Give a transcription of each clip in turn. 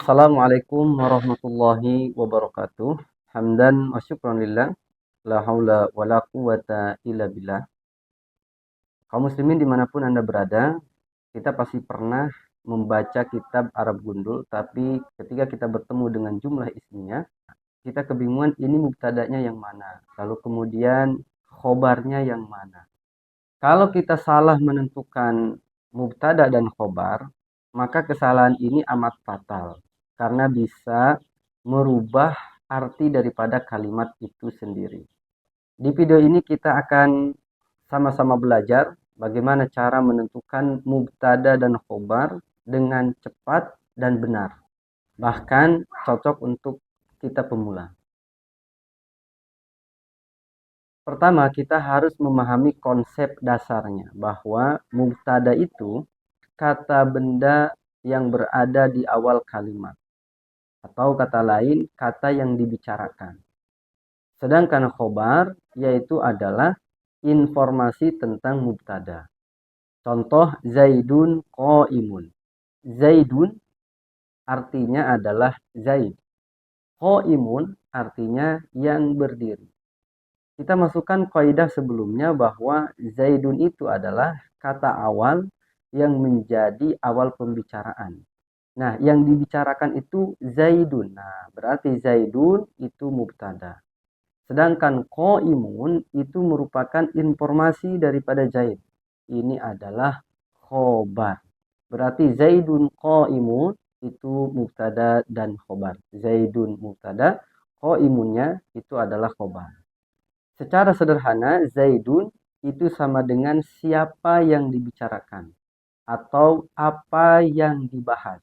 Assalamualaikum warahmatullahi wabarakatuh. Hamdan wa syukran lillah. La haula wa la quwata illa billah. Kaum muslimin dimanapun Anda berada, kita pasti pernah membaca kitab Arab Gundul, tapi ketika kita bertemu dengan jumlah isminya, kita kebingungan ini mubtadanya yang mana, lalu kemudian khobarnya yang mana. Kalau kita salah menentukan mubtada dan khobar, maka kesalahan ini amat fatal karena bisa merubah arti daripada kalimat itu sendiri. Di video ini kita akan sama-sama belajar bagaimana cara menentukan mubtada dan khobar dengan cepat dan benar. Bahkan cocok untuk kita pemula. Pertama, kita harus memahami konsep dasarnya bahwa mubtada itu kata benda yang berada di awal kalimat. Atau kata lain, kata yang dibicarakan. Sedangkan khobar yaitu adalah informasi tentang mubtada. Contoh Zaidun qaimun. Zaidun artinya adalah Zaid. Qaimun artinya yang berdiri. Kita masukkan kaidah sebelumnya bahwa Zaidun itu adalah kata awal yang menjadi awal pembicaraan. Nah, yang dibicarakan itu Zaidun. Nah, berarti Zaidun itu mubtada. Sedangkan qaimun itu merupakan informasi daripada Zaid. Ini adalah khobar. Berarti Zaidun qaimun itu mubtada dan khobar. Zaidun mubtada, qaimunnya itu adalah khobar. Secara sederhana, Zaidun itu sama dengan siapa yang dibicarakan atau apa yang dibahas.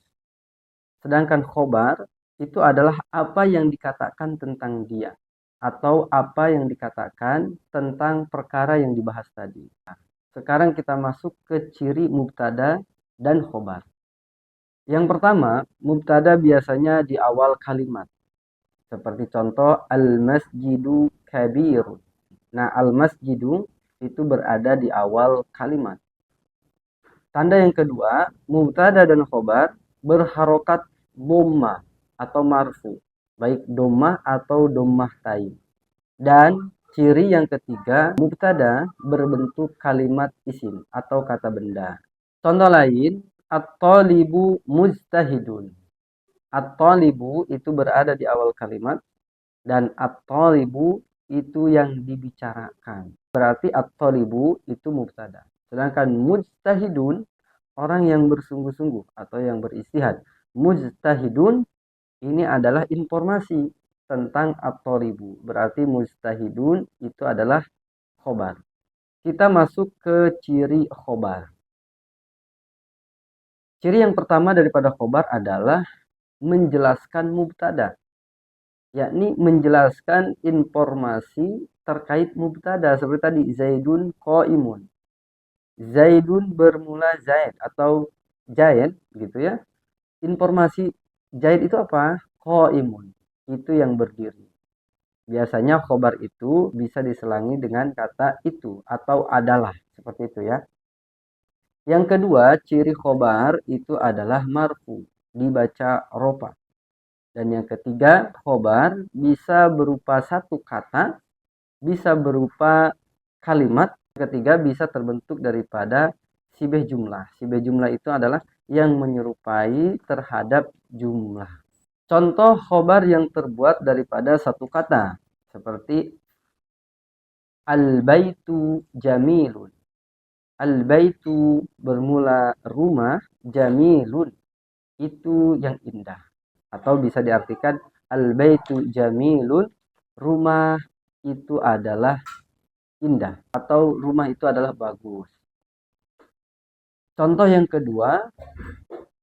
Sedangkan khobar itu adalah apa yang dikatakan tentang dia atau apa yang dikatakan tentang perkara yang dibahas tadi. Sekarang kita masuk ke ciri mubtada dan khobar. Yang pertama, mubtada biasanya di awal kalimat. Seperti contoh al-masjidu kabirun. Nah, al-masjidu itu berada di awal kalimat. Tanda yang kedua, mubtada dan khobar berharokat dhammah atau marfu, baik dhammah atau dhammah tai. Dan ciri yang ketiga, mubtada berbentuk kalimat isim atau kata benda. Contoh lain, at-talibu mujtahidun. At-talibu itu berada di awal kalimat dan at-talibu itu yang dibicarakan. Berarti at-talibu itu mubtada. Sedangkan mujtahidun orang yang bersungguh-sungguh atau yang beristihad. Mujtahidun ini adalah informasi tentang at-talibu. Berarti mujtahidun itu adalah khobar. Kita masuk ke ciri khobar. Ciri yang pertama daripada khobar adalah menjelaskan mubtada, yakni menjelaskan informasi terkait mubtada seperti tadi Zaidun qaimun. Zaidun bermula Zaid atau Zaid gitu ya. Informasi Zaid itu apa? Qaimun. Itu yang berdiri. Biasanya khobar itu bisa diselangi dengan kata itu atau adalah seperti itu ya. Yang kedua, ciri khobar itu adalah marfu, dibaca rofa. Dan yang ketiga, khobar bisa berupa satu kata, bisa berupa kalimat. Ketiga, bisa terbentuk daripada sibeh jumlah. Sibeh jumlah itu adalah yang menyerupai terhadap jumlah. Contoh khobar yang terbuat daripada satu kata. Seperti al-baitu jamilun. Al-baitu bermula rumah, jamilun itu yang indah. Atau bisa diartikan al-baitu jamilun, rumah itu adalah indah atau rumah itu adalah bagus. Contoh yang kedua,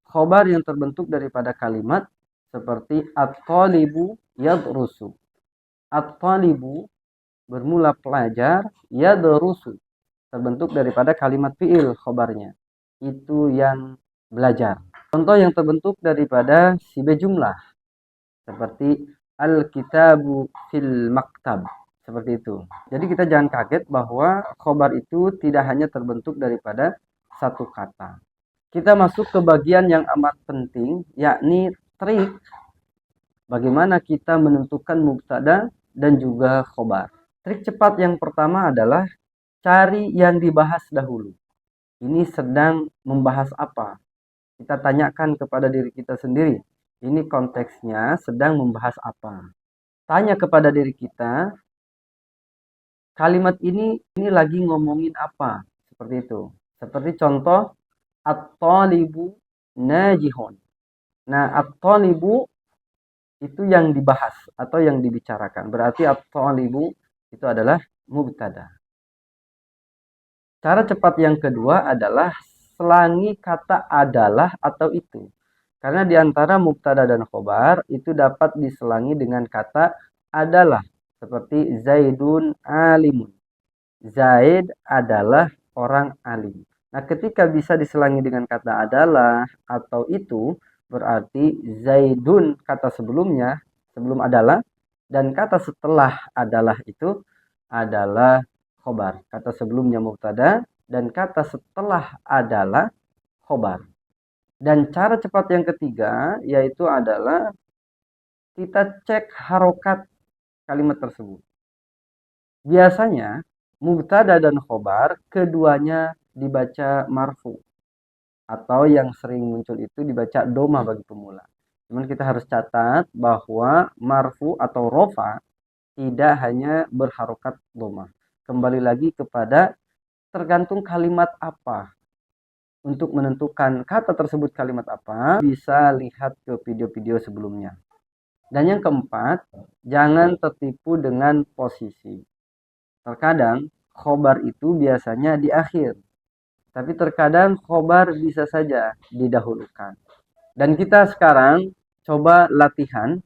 khobar yang terbentuk daripada kalimat seperti at-talibu yadrusu. At-talibu bermula pelajar, yadrusu terbentuk daripada kalimat fi'il khobarnya. Itu yang belajar. Contoh yang terbentuk daripada sibeh jumlah. Seperti al-kitabu fil maktab. Seperti itu. Jadi kita jangan kaget bahwa khobar itu tidak hanya terbentuk daripada satu kata. Kita masuk ke bagian yang amat penting, yakni trik bagaimana kita menentukan mubtada dan juga khobar. Trik cepat yang pertama adalah cari yang dibahas dahulu. Ini sedang membahas apa? Kita tanyakan kepada diri kita sendiri. Ini konteksnya sedang membahas apa? Tanya kepada diri kita, kalimat ini lagi ngomongin apa? Seperti itu. Seperti contoh, at-talibu najihun. Nah, at-talibu itu yang dibahas atau yang dibicarakan. Berarti at-talibu itu adalah mubtada. Cara cepat yang kedua adalah selangi kata adalah atau itu. Karena di antara mubtada dan khobar itu dapat diselangi dengan kata adalah. Seperti Zaidun alimun. Zaid adalah orang alim. Nah, ketika bisa diselangi dengan kata adalah atau itu, berarti Zaidun kata sebelumnya, sebelum adalah, dan kata setelah adalah itu adalah khobar. Kata sebelumnya mubtada dan kata setelah adalah khobar. Dan cara cepat yang ketiga yaitu adalah kita cek harokat kalimat tersebut. Biasanya mubtada dan khobar keduanya dibaca marfu atau yang sering muncul itu dibaca doma bagi pemula. Cuman kita harus catat bahwa marfu atau rofa tidak hanya berharokat doma. Kembali lagi kepada tergantung kalimat apa. Untuk menentukan kata tersebut kalimat apa, bisa lihat ke video-video sebelumnya. Dan yang keempat, jangan tertipu dengan posisi. Terkadang khobar itu biasanya di akhir. Tapi terkadang khobar bisa saja didahulukan. Dan kita sekarang coba latihan.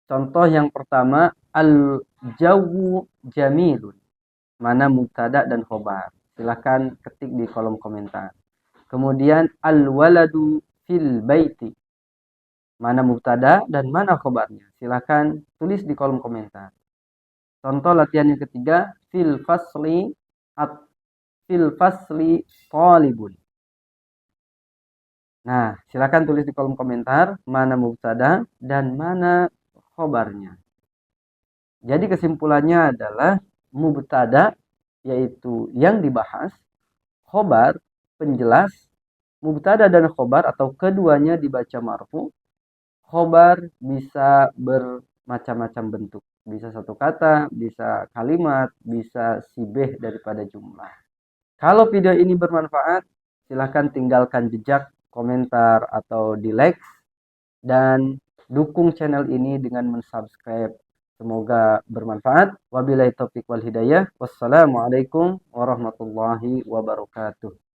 Contoh yang pertama, al-jawu jamilun. Mana mubtada dan khobar. Silahkan ketik di kolom komentar. Kemudian al-waladu fil baiti. Mana mubtada dan mana khobarnya. Silahkan tulis di kolom komentar. Contoh latihan yang ketiga, fil fasli talibun. Nah, silahkan tulis di kolom komentar mana mubtada dan mana khobarnya. Jadi kesimpulannya adalah mubtada yaitu yang dibahas, khobar penjelas, mubtada dan khobar atau keduanya dibaca marfu. Khobar bisa bermacam-macam bentuk. Bisa satu kata, bisa kalimat, bisa sibeh daripada jumlah. Kalau video ini bermanfaat, silahkan tinggalkan jejak, komentar, atau di like. Dan dukung channel ini dengan mensubscribe. Semoga bermanfaat. Wabillahi taufiq wal hidayah. Wassalamualaikum warahmatullahi wabarakatuh.